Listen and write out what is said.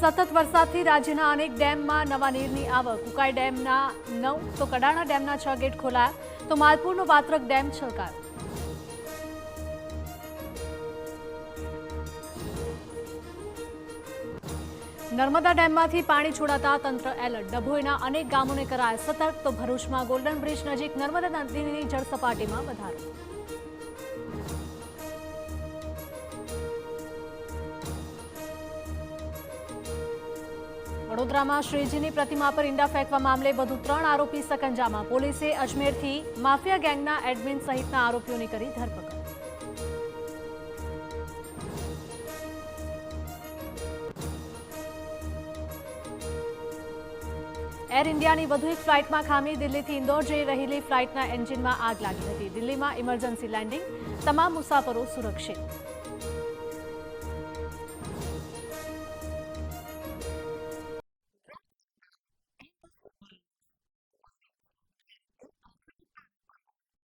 સતત વરસાદથી રાજ્યના અનેક ડેમમાં નવા નીરની આવક. ઉકાઈ ડેમના 9 તો કડાણા ડેમના 6 ગેટ ખોલાયા તો માલપુરનો વાત્રક ડેમ છલકાયો. નર્મદા ડેમમાંથી પાણી છોડાતા તંત્ર એલર્ટ. ડભોઈના અનેક ગામોને કરાયા સતર્ક તો ભરૂચમાં ગોલ્ડન બ્રિજ નજીક નર્મદા નદીની જળસપાટીમાં વધારો. વડોદરામાં શ્રીજીની પ્રતિમા પર ઈંડા ફેંકવા મામલે વધુ 3 આરોપી સકંજામાં. પોલીસે અજમેરથી માફિયા ગેંગના એડમિન સહિતના આરોપીઓની કરી ધરપકડ. એર ઇન્ડિયાની વધુ એક ફ્લાઇટમાં ખામી. દિલ્હીથી ઇન્દોર જઈ રહેલી ફ્લાઇટના એન્જિનમાં આગ લાગી હતી. દિલ્હીમાં ઇમરજન્સી લેન્ડિંગ. તમામ મુસાફરો સુરક્ષિત.